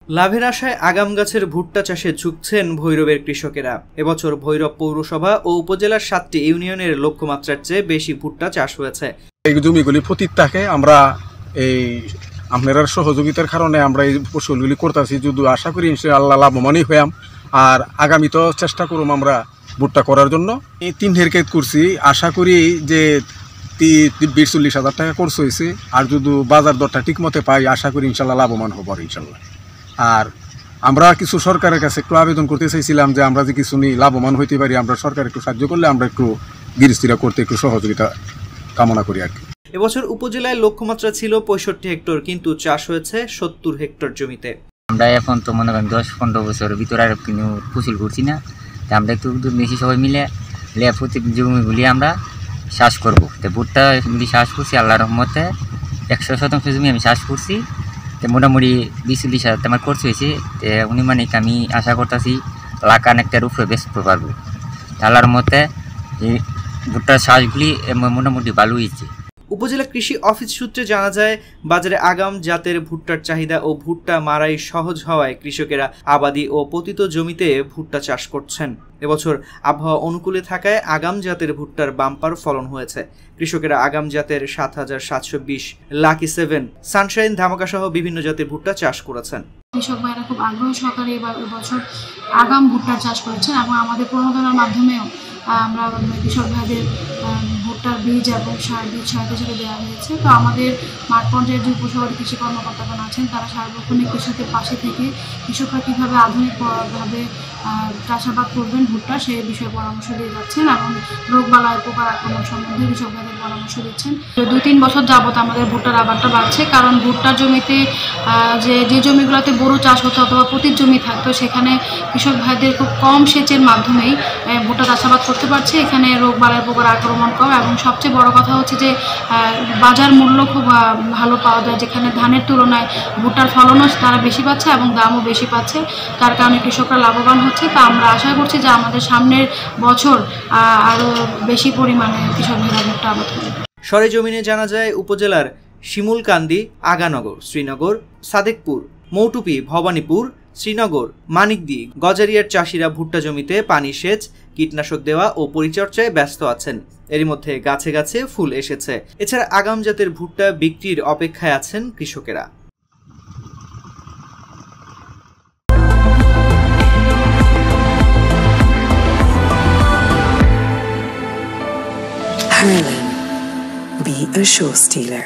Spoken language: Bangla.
লাভের আশায় আগাম গাছের ভুট্টা চাষে ঝুঁকছেন ভৈরবের কৃষকেরা। এবছর ভৈরব পৌরসভা ও উপজেলার ৭টি ইউনিয়নের লক্ষ্যমাত্রার চেয়ে বেশি ভুট্টা চাষ হয়েছে। এই জমিগুলি ফতির থাকে, আমরা এই আপনার সহযোগিতার কারণে আমরা এই ফসলগুলি করতেছি। যদি আশা করি ইনশাআল্লাহ লাভবানই হইয়াম, আর আগামী তো চেষ্টা করুম আমরা ভুট্টা করার জন্য। এই 3 হেক্টর করছি, আশা করি যে 20-40 হাজার টাকা খরচ হয়েছে। আর যদি বাজার দরটা ঠিক মতো পাই, আশা করি ইনশাল্লাহ লাভবান হব ইনশাল্লাহ। আর আমরা কিছু সরকারের কাছে একটু আবেদন করতে চাইছিলাম যে আমরা যে কিছু লাভবান হইতে পারি, আমরা সরকার একটু সাহায্য করলে আমরা একটু গৃহস্থিরা করতে একটু সহযোগিতা কামনা করি আর কি। এবছর উপজেলায় লক্ষ্যমাত্রা ছিল 65 হেক্টর, কিন্তু চাষ হয়েছে 70 হেক্টর জমিতে। আমরা এখন তো মনে করেন 10-15 বছরের ভিতরে আর কিন্তু ফসল করছি না, আমরা একটু বেশি সবাই মিলে প্রতি জমিগুলি আমরা চাষ করবো। তো ভুট্টা চাষ করছি আল্লাহর রহমতে, 100% জমি আমি চাষ করছি। তো মোটামুটি 20-40 হাজার আমার খরচ হয়েছে। তো অনুমানিক আমি আশা করতেছি লাখ একটা উপরে বেচতে পারবো। আল্লাহর রহমতে এই ভুট্টার চাষগুলি মোটামুটি ভালো হয়েছে। উপজেলা কৃষি অফিস সূত্রে জানা যায়, বাজারে আগাম জাতের ভুট্টার চাহিদা ও ভুট্টা মারাই সহজ হওয়ায় কৃষকেরা আবাদি ও পতিত জমিতে ভুট্টা চাষ করছেন। এবছর আবহাওয়া অনুকূলে থাকায় আগাম জাতের ভুট্টার বাম্পার ফলন হয়েছে। কৃষকেরা আগাম জাতের 7720, লাকি 7, সানশাইন, ধামাকা সহ বিভিন্ন জাতের ভুট্টা চাষ করেছেন। কৃষক ভাইরা খুব আগ্রহ সহকারে এবছর আগাম ভুট্টা চাষ করেছেন এবং আমাদের প্রণোদনার মাধ্যমেও আমরা কৃষক ভাইদের ভুট্টার বীজ এবং সার বীজ সহায়তা হিসেবে দেওয়া হয়েছে। তো আমাদের মাঠ পর্যায়ে যে উপশহরী কৃষি কর্মকর্তাগণ আছেন, তারা সার্বক্ষণিক কৃষকের পাশে থেকে কৃষকরা কীভাবে আধুনিকভাবে চাষাবাদ করবেন ভুট্টা, সেই বিষয়ে পরামর্শ দিয়ে যাচ্ছেন এবং রোগবালাই পোকার আক্রমণ সম্বন্ধে কৃষক ভাইদের পরামর্শ দিচ্ছেন। 2-3 বছর যাবত আমাদের ভুট্টার আবাদটা বাড়ছে, কারণ ভুট্টার জমিতে যে জমিগুলোতে বোরো চাষ হতো অথবা পতির জমি থাকতো, সেখানে কৃষক ভাইদের খুব কম সেচের মাধ্যমেই ভুট্টা চাষাবাদ করতে পারছে। এখানে রোগবালাই পোকার আক্রমণ কম এবং সবচেয়ে বড় কথা হচ্ছে যে বাজার মূল্য খুব ভালো পাওয়া যায়, যেখানে ধানের তুলনায় ভুট্টার ফলনও তারা বেশি পাচ্ছে এবং দামও বেশি পাচ্ছে। তার কারণে কৃষকরা লাভবান হচ্ছে। তা আমরা আশা করছি যে আমাদের সামনের বছর আরও বেশি পরিমাণে কৃষক ভাইরা ভুট্টা আবাদ করবে। সরেজমিনে জানা যায়, উপজেলার শিমুলকান্দি, আগানগর, শ্রীনগর, সাদেকপুর, মৌটুপি, ভবানীপুর, শ্রীনগর, মানিকদি, গজারিয়ার চাষিরা ভুট্টা জমিতে পানি সেচ, কীটনাশক দেওয়া ও পরিচর্যায় ব্যস্ত আছেন। এরই মধ্যে গাছে গাছে ফুল এসেছে। এছাড়া আগাম জাতের ভুট্টা বিক্রির অপেক্ষায় আছেন কৃষকেরা। Harlan, be a show stealer.